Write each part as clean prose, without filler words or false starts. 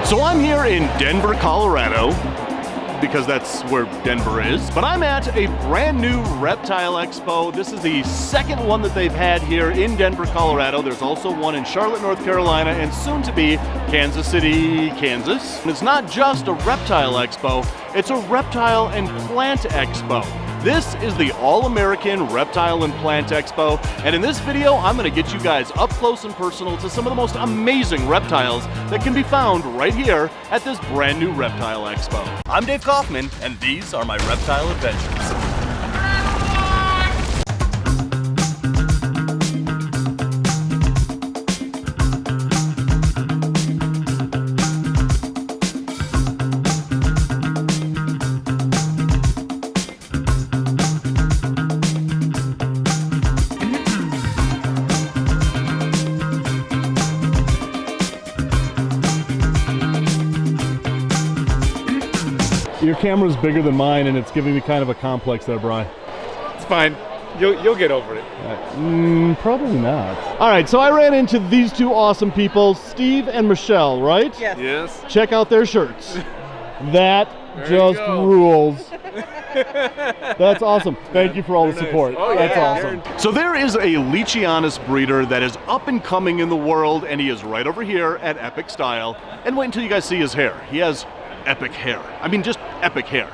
So I'm here in Denver, Colorado, because that's where Denver is, but I'm at a brand new Reptile Expo. This is the second one that they've had here in Denver, Colorado. There's also one in Charlotte, North Carolina, and soon to be Kansas City, Kansas. And it's not just a Reptile Expo, it's a Reptile and Plant Expo. This is the All-American Reptile and Plant Expo, and in this video, I'm gonna get you guys up close and personal to some of the most amazing reptiles that can be found right here at this brand new Reptile Expo. I'm Dave Kaufman, and these are my Reptile Adventures. Your camera's bigger than mine, and it's giving me kind of a complex there, Bri. It's fine. You'll get over it. Probably not. All right, so I ran into these two awesome people, Steve and Michelle, right? Yes. Yes. Check out their shirts. That There just you go. rules. That's awesome. Thank you for all the support. Oh, That's yeah. awesome. So there is a Leachianus breeder that is up and coming in the world, and he is right over here at Epic Style. And wait until you guys see his hair. He has epic hair. I mean, just epic hair.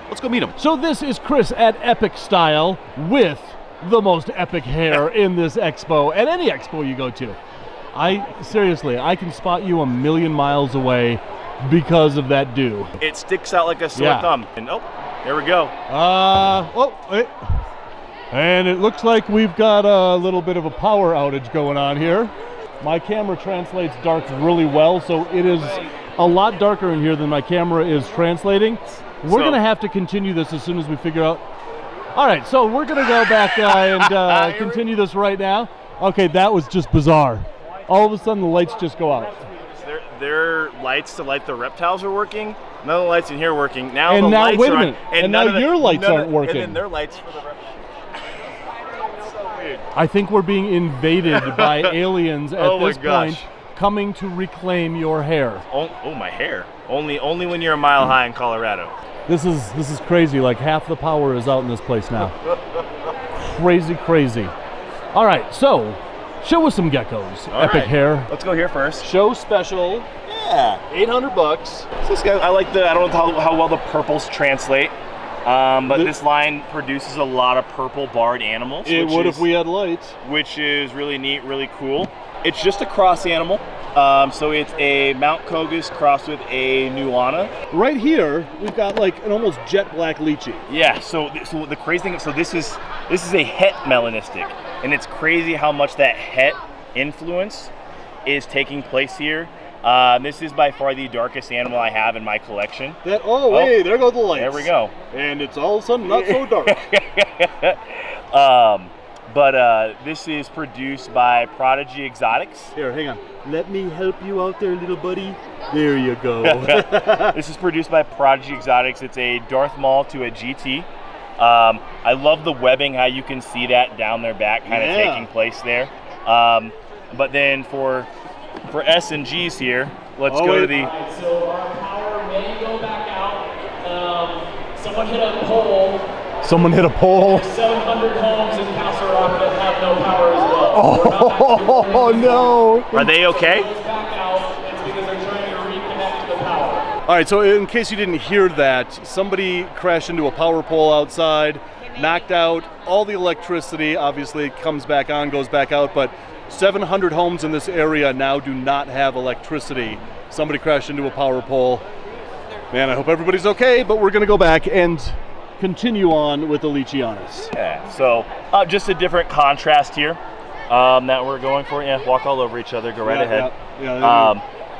Let's go meet him. So this is Chris at Epic Style with the most epic hair in this expo, at any expo you go to. Seriously, I can spot you a million miles away because of that do. It sticks out like a sore thumb. And oh, there we go. And it looks like we've got a little bit of a power outage going on here. My camera translates dark really well, so it is a lot darker in here than my camera is translating. We're gonna have to continue this as soon as we figure out. All right, so we're gonna go back and continue this right now. Okay, that was just bizarre. All of a sudden the lights just go out. Their lights to light the reptiles are working. None of the lights in here are working. Now And the now, lights wait a are minute. on. And now your lights aren't working. And then their lights for the reptiles. It's so weird. I think we're being invaded by aliens at Oh my this gosh. point, coming to reclaim your hair. Oh, my hair. Only when you're a mile high in Colorado. This is crazy. Like half the power is out in this place now. Crazy. All right, so show us some geckos. All Epic right. hair. Let's go here first. Show special. Yeah. $800. So this guy, I like I don't know how well the purples translate, but this line produces a lot of purple barred animals. It would if we had lights. Which is really neat, really cool. It's just a cross animal. So it's a Mount Kogus crossed with a Nuana. Right here, we've got like an almost jet black Leachy. Yeah, so the crazy thing, so this is a het melanistic, and it's crazy how much that het influence is taking place here. This is by far the darkest animal I have in my collection. Hey, there go the lights. There we go. And it's all of a sudden not so dark. But this is produced by Prodigy Exotics. Here, hang on. Let me help you out there, little buddy. There you go. This is produced by Prodigy Exotics. It's a Darth Maul to a GT. I love the webbing, how you can see that down their back kind of taking place there. But then for S and G's here, let's go to the... So our power may go back out. Someone hit a pole. Someone hit a pole. 700 homes in Castle Rock that have no power as well. Oh no! Are they okay? It goes back out. It's because they're trying to reconnect to the power. All right, so in case you didn't hear that, somebody crashed into a power pole outside, knocked out all the electricity. Obviously, it comes back on, goes back out, but 700 homes in this area now do not have electricity. Somebody crashed into a power pole. Man, I hope everybody's okay, but we're gonna go back and continue on with the Leachianus. Yeah, so just a different contrast here that we're going for. Yeah, walk all over each other, go right ahead.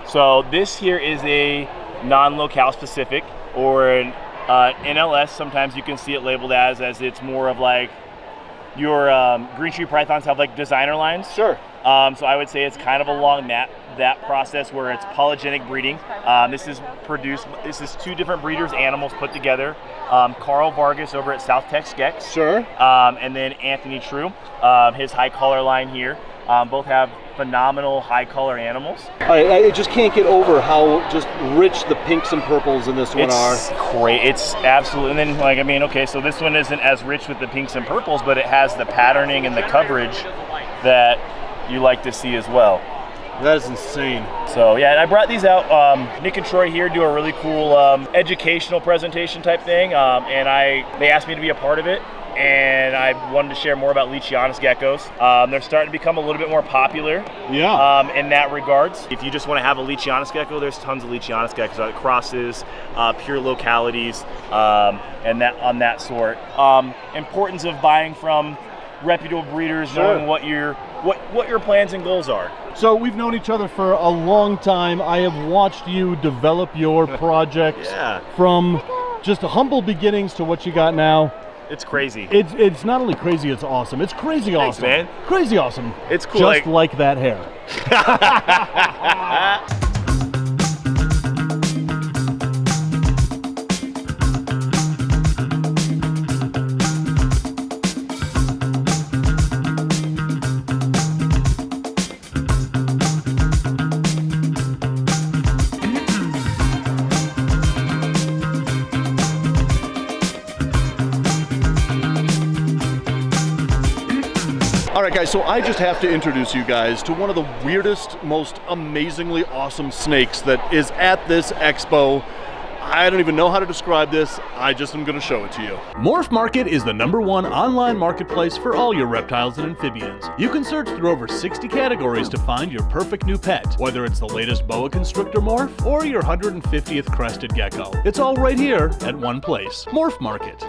So this here is a non-locale specific, or an NLS. Sometimes you can see it labeled as it's more of like your green tree pythons have like designer lines. Sure. So I would say it's kind of along that process where it's polygenic breeding. This is 2 different breeders' animals put together. Carl Vargas over at South Tex Gecks. Sure. And then Anthony True, his high color line here. Both have phenomenal high color animals. I just can't get over how just rich the pinks and purples in this one are. It's great. It's absolutely. And then, okay, so this one isn't as rich with the pinks and purples, but it has the patterning and the coverage that you like to see as well. That is insane. So yeah, and I brought these out. Nick and Troy here do a really cool educational presentation type thing, and they asked me to be a part of it. And I wanted to share more about Leachianus geckos. They're starting to become a little bit more popular. Yeah. In that regards. If you just want to have a Leachianus gecko, there's tons of Leachianus geckos, like crosses, pure localities, and that sort. Importance of buying from reputable breeders, knowing what your plans and goals are. So we've known each other for a long time. I have watched you develop your projects from just humble beginnings to what you got now. It's crazy. It's not only crazy, it's awesome. It's crazy awesome. Thanks, man. Crazy awesome. It's cool. Just like that hair. All right, guys, so I just have to introduce you guys to one of the weirdest, most amazingly awesome snakes that is at this expo. I don't even know how to describe this. I just am going to show it to you. Morph Market is the #1 online marketplace for all your reptiles and amphibians. You can search through over 60 categories to find your perfect new pet, whether it's the latest boa constrictor morph or your 150th crested gecko. It's all right here at one place. Morph Market.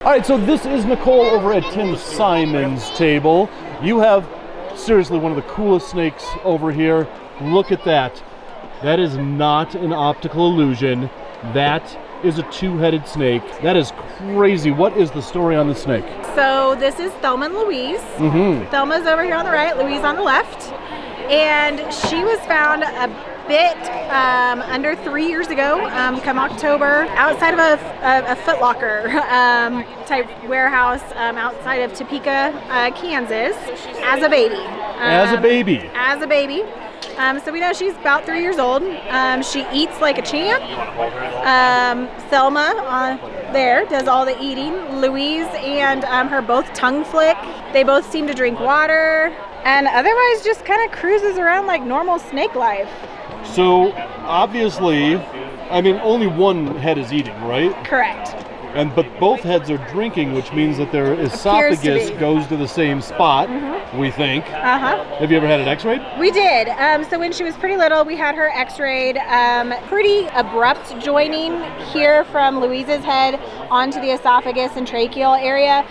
All right, so this is Nicole over at Tim Simon's table. You have seriously one of the coolest snakes over here. Look at that. That is not an optical illusion. That is a 2-headed snake. That is crazy. What is the story on the snake? So this is Thelma and Louise. Thelma's over here on the right, Louise on the left. And she was found a bit under 3 years ago, come October, outside of a Foot Locker type warehouse outside of Topeka, Kansas, as a baby. As a baby? As a baby. So we know she's about 3 years old. She eats like a champ. Thelma there does all the eating. Louise and her both tongue flick. They both seem to drink water. And otherwise just kind of cruises around like normal snake life. So obviously, I mean, only one head is eating, right? Correct. But both heads are drinking, which means that their esophagus goes to the same spot, we think. Have you ever had it x-rayed? We did. So when she was pretty little, we had her x-rayed. Pretty abrupt joining here from Louise's head onto the esophagus and tracheal area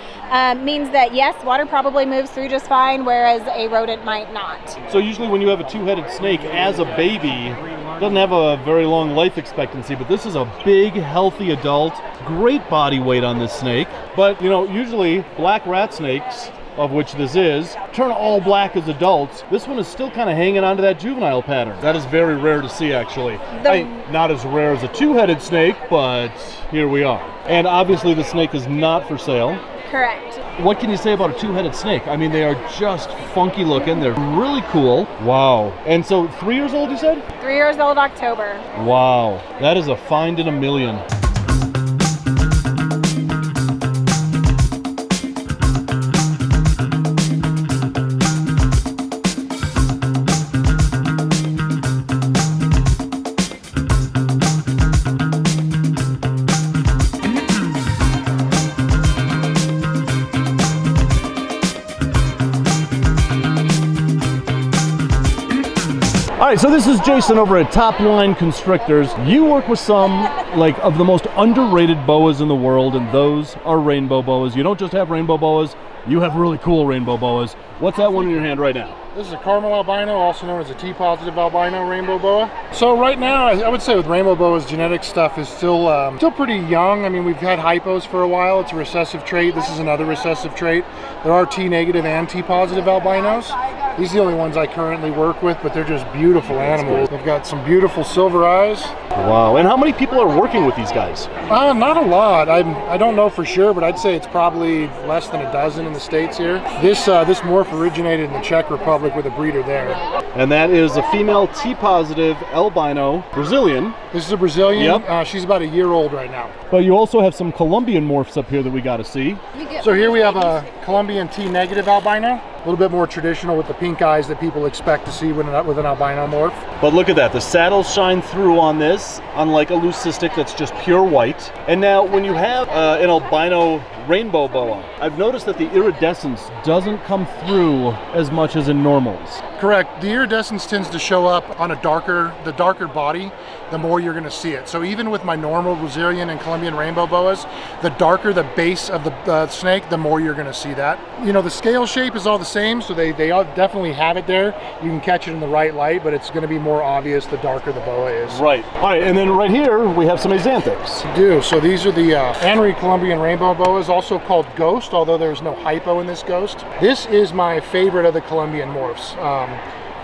means that, yes, water probably moves through just fine, whereas a rodent might not. So usually when you have a 2-headed snake as a baby, doesn't have a very long life expectancy, but this is a big, healthy adult. Great body weight on this snake. But, you know, usually black rat snakes, of which this is, turn all black as adults. This one is still kind of hanging on to that juvenile pattern. That is very rare to see, actually. Not as rare as a 2-headed snake, but here we are. And obviously the snake is not for sale. Correct. What can you say about a 2-headed snake? I mean, they are just funky looking. They're really cool. Wow. And so 3 years old, you said? 3 years old, October. Wow. That is a find in a million. All right, so this is Jason over at Top Line Constrictors. You work with some like of the most underrated boas in the world, and those are rainbow boas. You don't just have rainbow boas, you have really cool rainbow boas. What's that one in your hand right now? This is a caramel albino, also known as a T-positive albino rainbow boa. So right now, I would say with rainbow boas, genetic stuff is still pretty young. I mean, we've had hypos for a while. It's a recessive trait. This is another recessive trait. There are T-negative and T-positive albinos. These are the only ones I currently work with, but they're just beautiful animals. They've got some beautiful silver eyes. Wow, and how many people are working with these guys? Not a lot. I don't know for sure, but I'd say it's probably less than a dozen in the States here. This morph originated in the Czech Republic with a breeder there. And that is a female T-positive albino Brazilian. This is a Brazilian. Yep. She's about a year old right now. But you also have some Colombian morphs up here that we got to see. So here we have a Colombian T-negative albino. A little bit more traditional with the pink eyes that people expect to see with an albino morph. But look at that, the saddles shine through on this, unlike a leucistic that's just pure white. And now when you have an albino rainbow boa, I've noticed that the iridescence doesn't come through as much as in normals. Correct. The iridescence tends to show up on the darker body, the more you're going to see it. So even with my normal Brazilian and Colombian rainbow boas, the darker the base of the snake, the more you're going to see that. You know, the scale shape is all the same, so they all definitely have it there. You can catch it in the right light, but it's going to be more obvious the darker the boa is. Right. All right, and then right here we have some axanthics. We do. So these are the Anri Colombian rainbow boas, also called ghost, although there's no hypo in this ghost. This is my favorite of the Colombian morphs.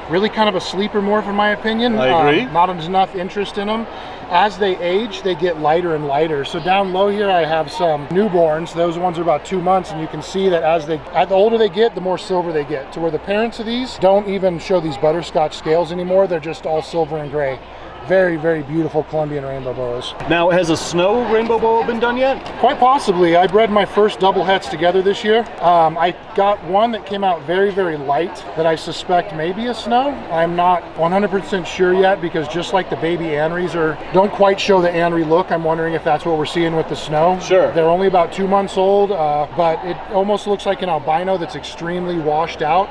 Really kind of a sleeper morph in my opinion. I agree. Not enough interest in them. As they age, they get lighter and lighter. So down low here, I have some newborns. Those ones are about 2 months, and you can see that the older they get, the more silver they get. To where the parents of these don't even show these butterscotch scales anymore. They're just all silver and gray. Very, very beautiful Colombian rainbow boas. Now, has a snow rainbow boa been done yet? Quite possibly. I bred my first double hets together this year. I got one that came out very, very light that I suspect may be a snow. I'm not 100% sure yet because just like the baby Anris don't quite show the Anri look, I'm wondering if that's what we're seeing with the snow. Sure. They're only about 2 months old, but it almost looks like an albino that's extremely washed out.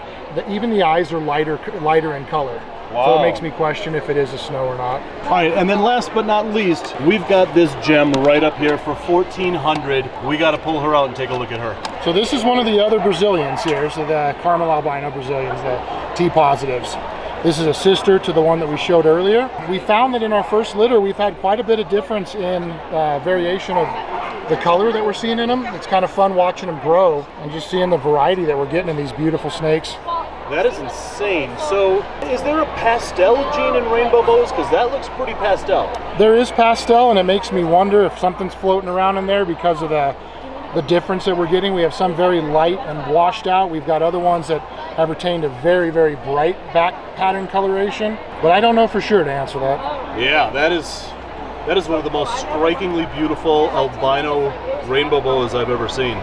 Even the eyes are lighter in color. Wow. So it makes me question if it is a snow or not. All right, and then last but not least, we've got this gem right up here for $1,400. We got to pull her out and take a look at her. So this is one of the other Brazilians here, so the caramel albino Brazilians, the T-positives. This is a sister to the one that we showed earlier. We found that in our first litter, we've had quite a bit of difference in variation of the color that we're seeing in them. It's kind of fun watching them grow and just seeing the variety that we're getting in these beautiful snakes. That is insane. So is there a pastel gene in rainbow boas? Because that looks pretty pastel. There is pastel, and it makes me wonder if something's floating around in there because of the difference that we're getting. We have some very light and washed out. We've got other ones that have retained a very, very bright back pattern coloration. But I don't know for sure to answer that. Yeah, that is one of the most strikingly beautiful albino rainbow boas I've ever seen.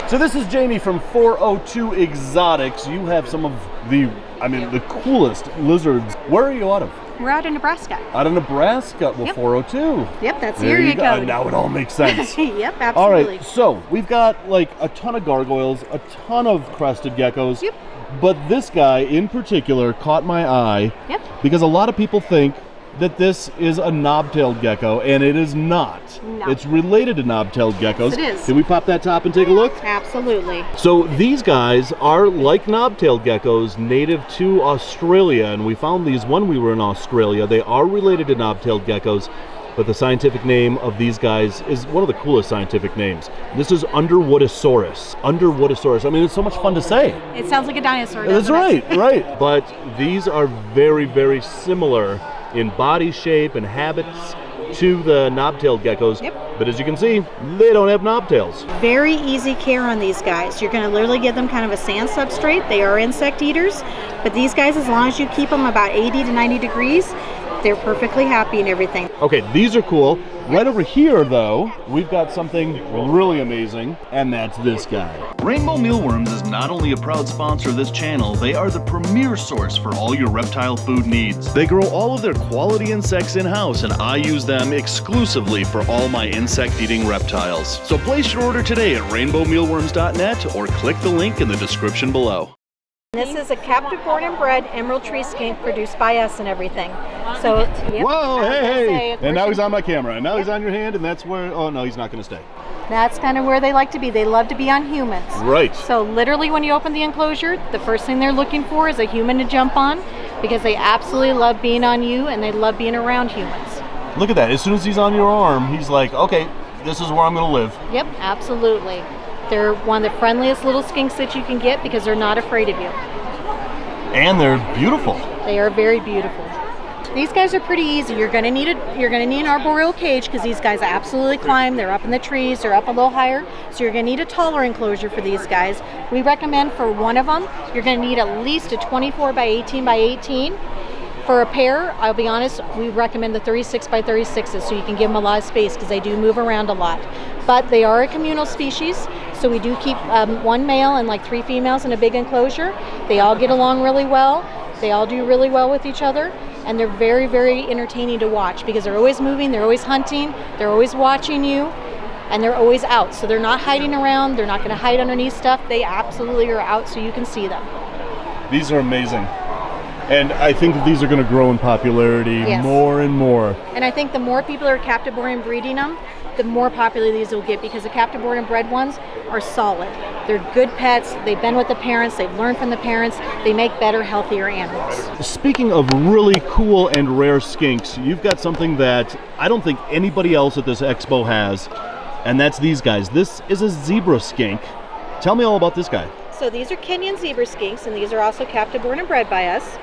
So this is Jamie from 402 Exotics. You have some of the coolest lizards. Where are you out of? We're out in Nebraska. Out of Nebraska. Well, Yep. 402. Yep, that's the There area you go. code. Now it all makes sense. Yep, absolutely. All right, so we've got like a ton of gargoyles, a ton of crested geckos. Yep. But this guy in particular caught my eye. Yep. Because a lot of people think that this is a knob-tailed gecko, and it is not. No. It's related to knob-tailed geckos. Yes, it is. Can we pop that top and take a look? Absolutely. So these guys are like knob-tailed geckos, native to Australia, and we found these when we were in Australia. They are related to knob-tailed geckos, but the scientific name of these guys is one of the coolest scientific names. This is Underwoodosaurus. Underwoodosaurus. I mean, it's so much fun to say. It sounds like a dinosaur. That's doesn't right, it? right. But these are very, very similar in body shape and habits to the knob-tailed geckos. Yep. But as you can see, they don't have knobtails. Very easy care on these guys. You're going to literally give them kind of a sand substrate. They are insect eaters, but these guys, as long as you keep them about 80 to 90 degrees, They're perfectly happy and everything. Okay, these are cool. Right over here, though, we've got something really amazing, and that's this guy. Rainbow Mealworms is not only a proud sponsor of this channel, they are the premier source for all your reptile food needs. They grow all of their quality insects in-house, and I use them exclusively for all my insect-eating reptiles. So place your order today at rainbowmealworms.net or click the link in the description below. This is a captive born and bred emerald tree skink produced by us and everything. So, yep, Whoa, hey, say, and now he's on my camera, and now he's on your hand, and that's where, oh no, he's not gonna stay. that's kind of where they like to be. They love to be on humans. Right. So literally when you open the enclosure, the first thing they're looking for is a human to jump on, because they absolutely love being on you and they love being around humans. Look at that, as soon as he's on your arm, he's like, okay, this is where I'm gonna live. Yep, absolutely. They're one of the friendliest little skinks that you can get because they're not afraid of you. And they're beautiful. They are very beautiful. These guys are pretty easy. You're gonna need an arboreal cage because these guys absolutely climb. They're up in the trees. They're up a little higher. So you're gonna need a taller enclosure for these guys. We recommend for one of them, you're gonna need at least a 24 by 18 by 18. For a pair, I'll be honest, we recommend the 36 by 36s so you can give them a lot of space because they do move around a lot. But they are a communal species, so we do keep one male and like 3 females in a big enclosure. They all get along really well. They all do really well with each other, and they're very, very entertaining to watch because they're always moving, they're always hunting, they're always watching you, and they're always out. So they're not hiding around, they're not gonna hide underneath stuff. They absolutely are out so you can see them. These are amazing. And I think that these are going to grow in popularity more and more. And I think the more people are captive born and breeding them, the more popular these will get because the captive born and bred ones are solid. They're good pets, they've been with the parents, they've learned from the parents, they make better, healthier animals. Speaking of really cool and rare skinks, you've got something that I don't think anybody else at this expo has, and that's these guys. This is a zebra skink. Tell me all about this guy. So these are Kenyan zebra skinks, and these are also captive born and bred by us.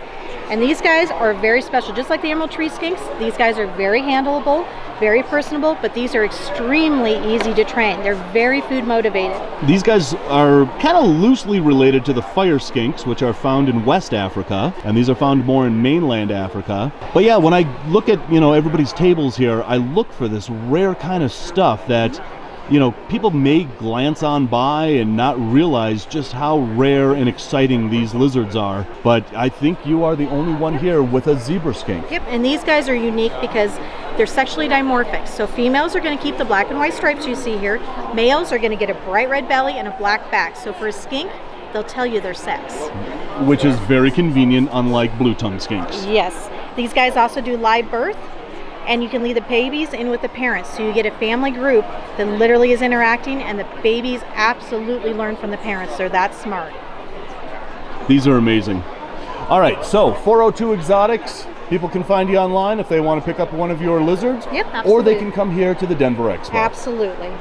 And these guys are very special. Just like the emerald tree skinks, these guys are very handleable, very personable, but these are extremely easy to train. They're very food motivated. These guys are kind of loosely related to the fire skinks, which are found in West Africa, and these are found more in mainland Africa. But yeah, when I look at, everybody's tables here, I look for this rare kind of stuff that people may glance on by and not realize just how rare and exciting these lizards are. But I think you are the only one here with a zebra skink. Yep, and these guys are unique because they're sexually dimorphic. So females are going to keep the black and white stripes you see here. Males are going to get a bright red belly and a black back. So for a skink, they'll tell you their sex. Which is very convenient, unlike blue-tongued skinks. Yes. These guys also do live birth. And you can leave the babies in with the parents. So you get a family group that literally is interacting, and the babies absolutely learn from the parents. They're that smart. These are amazing. All right, so 402 Exotics. People can find you online if they want to pick up one of your lizards. Yep, absolutely. Or they can come here to the Denver Expo. Absolutely.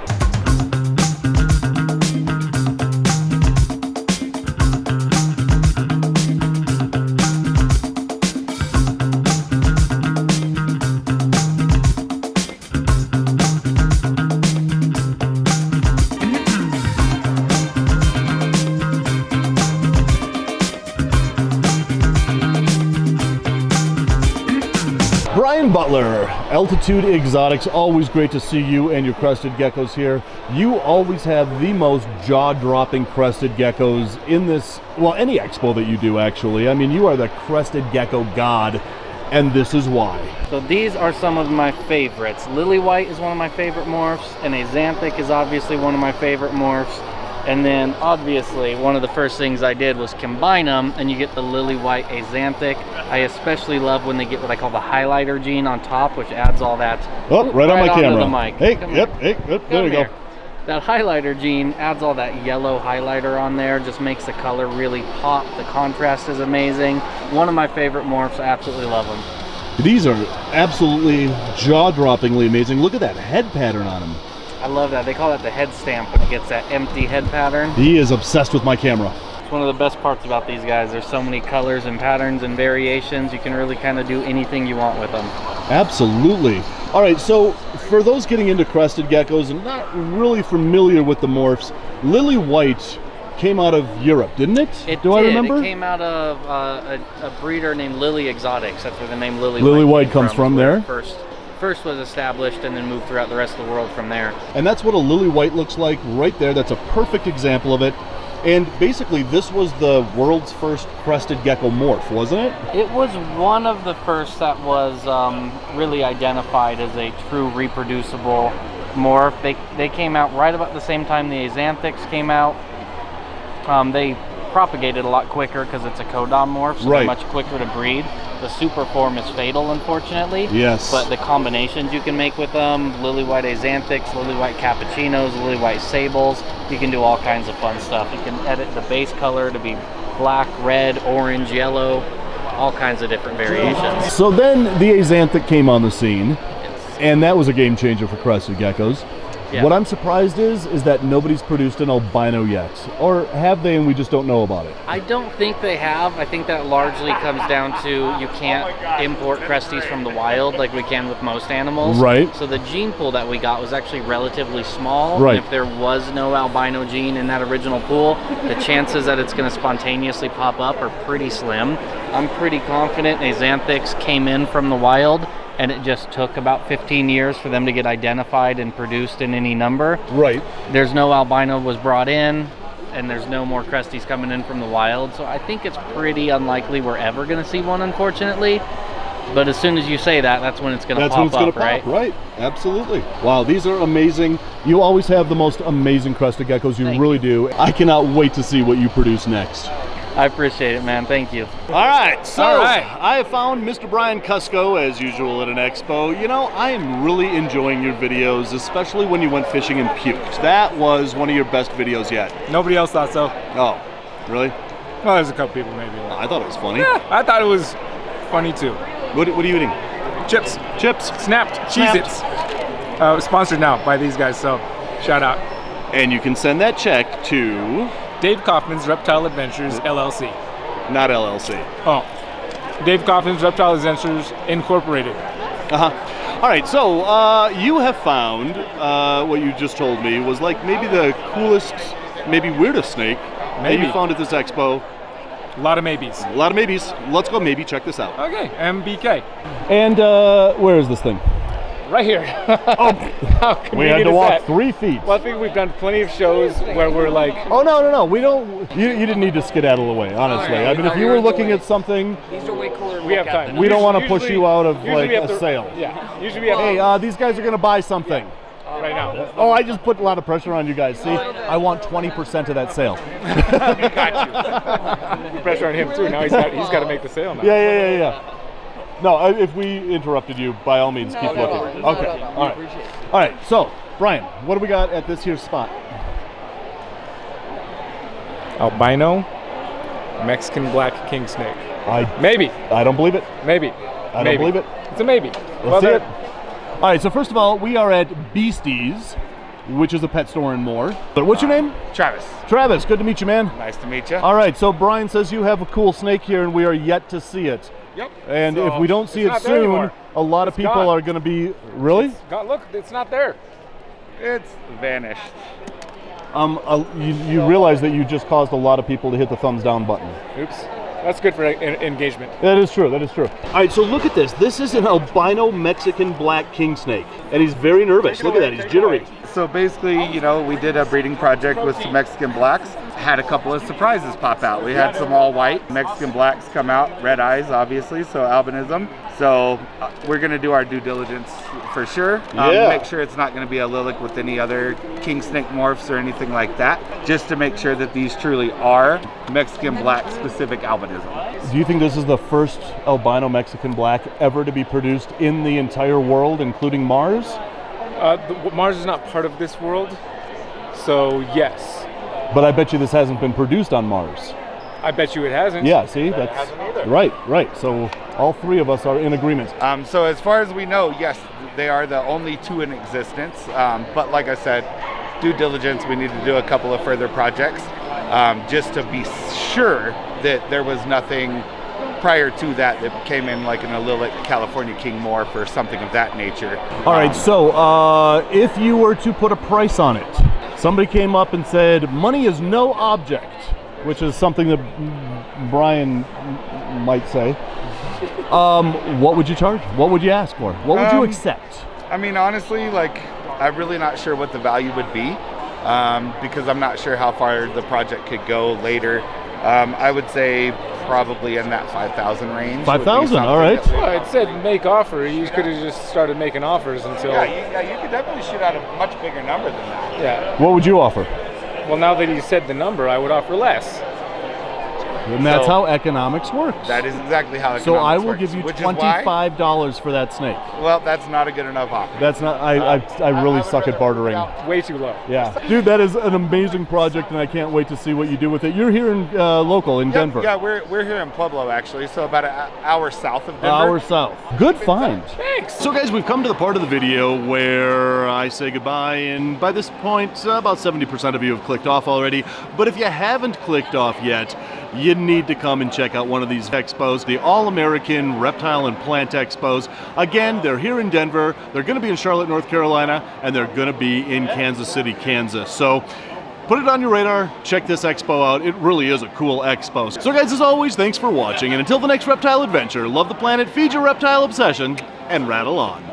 Brian Butler, Altitude Exotics, always great to see you and your crested geckos here. You always have the most jaw-dropping crested geckos in this, well, any expo that you do actually. I mean, you are the crested gecko god, and this is why. So these are some of my favorites. Lily White is one of my favorite morphs, and Axanthic is obviously one of my favorite morphs. And then obviously one of the first things I did was combine them, and you get the Lily White Axanthic. I especially love when they get what I call the highlighter gene on top, which adds all that. Oh, right on my onto camera. The mic. Hey, Come yep, here. hey, yep, there you go. That highlighter gene adds all that yellow highlighter on there, just makes the color really pop. The contrast is amazing. One of my favorite morphs. I absolutely love them. These are absolutely jaw-droppingly amazing. Look at that head pattern on them. I love that. They call that the head stamp, when it gets that empty head pattern. He is obsessed with my camera. It's one of the best parts about these guys. There's so many colors and patterns and variations. You can really kind of do anything you want with them. Absolutely. All right, so for those getting into crested geckos and not really familiar with the morphs, Lily White came out of Europe, didn't it? It Do did. I remember? It came out of a breeder named Lily Exotics. That's where the name Lily White comes from there. First was established and then moved throughout the rest of the world from there. And that's what a lily white looks like right there. That's a perfect example of it. And basically, this was the world's first crested gecko morph, wasn't it? It was one of the first that was really identified as a true reproducible morph. They came out right about the same time the Axanthics came out. They propagated a lot quicker because it's a codon morph, so they're much quicker to breed. The super form is fatal, unfortunately. Yes. But the combinations you can make with them, lily white Axanthics, lily white cappuccinos, lily white sables, you can do all kinds of fun stuff. You can edit the base color to be black, red, orange, yellow, all kinds of different variations. So then the Axanthic came on the scene, and that was a game changer for crested geckos. Yeah. What I'm surprised is that nobody's produced an albino yet. Or have they and we just don't know about it? I don't think they have. I think that largely comes down to you can't import cresties from the wild like we can with most animals. Right. So the gene pool that we got was actually relatively small. Right. And if there was no albino gene in that original pool, the chances that it's going to spontaneously pop up are pretty slim. I'm pretty confident Axanthics came in from the wild, and it just took about 15 years for them to get identified and produced in any number. Right. There's no albino was brought in, and there's no more cresties coming in from the wild, so I think it's pretty unlikely we're ever going to see one, unfortunately. But as soon as you say that, that's when it's going to pop up, right? Right, absolutely. Wow, these are amazing. You always have the most amazing crested geckos, you really do. I cannot wait to see what you produce next. I appreciate it, man. Thank you. All right, so I have found Mr. Brian Cusco, as usual, at an expo. You know, I am really enjoying your videos, especially when you went fishing and puked. That was one of your best videos yet. Nobody else thought so. Oh, really? Well, there's a couple people maybe. I thought it was funny. Yeah, I thought it was funny too. What are you eating? Chips. Chips. Snapped. Cheez-Its. Sponsored now by these guys, so shout out. And you can send that check to... Dave Kaufman's Reptile Adventures, LLC. Not LLC. Oh. Dave Kaufman's Reptile Adventures, Incorporated. Uh-huh. All right, so you have found what you just told me was like maybe the coolest, maybe weirdest snake that you found at this expo. A lot of maybes. A lot of maybes. Let's go maybe check this out. Okay, MBK. And where is this thing? Right here. Oh, we had to walk 3 feet. Well, I think we've done plenty of shows where we're like... Oh, no. We don't... You didn't need to skedaddle away, honestly. I mean, if you were looking at something... These are way cooler. We have time. We don't want to push you out of, like, a sale. Yeah. Usually we have Hey, these guys are going to buy something. right now. Oh, I just put a lot of pressure on you guys. See, I want 20% of that sale. Got you. Put pressure on him, too. Now he's got to make the sale now. Yeah. No, if we interrupted you, by all means, keep looking. Okay, all right. All right, so, Brian, what do we got at this here spot? Albino Mexican black king snake. Maybe. I don't believe it. Maybe. I don't believe it. It's a maybe. Let's see it. All right, so first of all, we are at Beasties, which is a pet store in Moore. But what's your name? Travis. Travis, good to meet you, man. Nice to meet you. All right, so Brian says you have a cool snake here, and we are yet to see it. Yep. And So, if we don't see it it's not there soon, anymore. a lot of people gone. are going to be... Really? Look, it's not there. It's vanished. You realize that you just caused a lot of people to hit the thumbs down button. Oops. That's good for engagement. That is true. All right, so look at this. This is an albino Mexican black king snake, and he's very nervous. Look at that. He's jittery. So basically, you know, we did a breeding project with some Mexican blacks. Had a couple of surprises pop out. We had some all white Mexican blacks come out, red eyes, obviously, so albinism. So we're going to do our due diligence for sure. Make sure it's not going to be a Lilac with any other king snake morphs or anything like that, just to make sure that these truly are Mexican black specific albinism. Do you think this is the first albino Mexican black ever to be produced in the entire world, including Mars? Mars is not part of this world, so yes. But I bet you this hasn't been produced on Mars. I bet you it hasn't. Yeah, see, that's right. So all three of us are in agreement. So as far as we know, yes, they are the only two in existence. But like I said, due diligence, we need to do a couple of further projects just to be sure that there was nothing prior to that came in like an Lilac California King morph or something of that nature. All right, so if you were to put a price on it, somebody came up and said, money is no object, which is something that Brian might say. What would you charge? What would you ask for? What would you accept? I mean, honestly, like, I'm really not sure what the value would be because I'm not sure how far the project could go later. I would say probably in that 5,000 range. 5,000, all right. Well, it said make offer. You could have just started making offers until. Yeah, you could definitely shoot out a much bigger number than that. Yeah. What would you offer? Well, now that you said the number, I would offer less. And that's how economics works. That is exactly how economics So I will works, give you which is why- $25 for that snake. Well, that's not a good enough offer. That's not. I really suck at bartering. Way too low. Yeah, dude, that is an amazing project, and I can't wait to see what you do with it. You're here in local in Denver. Yeah, we're here in Pueblo actually, so about an hour south of Denver. Hour south. Good find. Thanks. So guys, we've come to the part of the video where I say goodbye, and by this point, about 70% of you have clicked off already. But if you haven't clicked off yet, you need to come and check out one of these expos, the All-American Reptile and Plant Expos. Again, they're here in Denver, they're going to be in Charlotte, North Carolina, and they're going to be in Kansas City, Kansas. So put it on your radar, check this expo out. It really is a cool expo. So guys, as always, thanks for watching, and until the next reptile adventure, love the planet, feed your reptile obsession, and rattle on.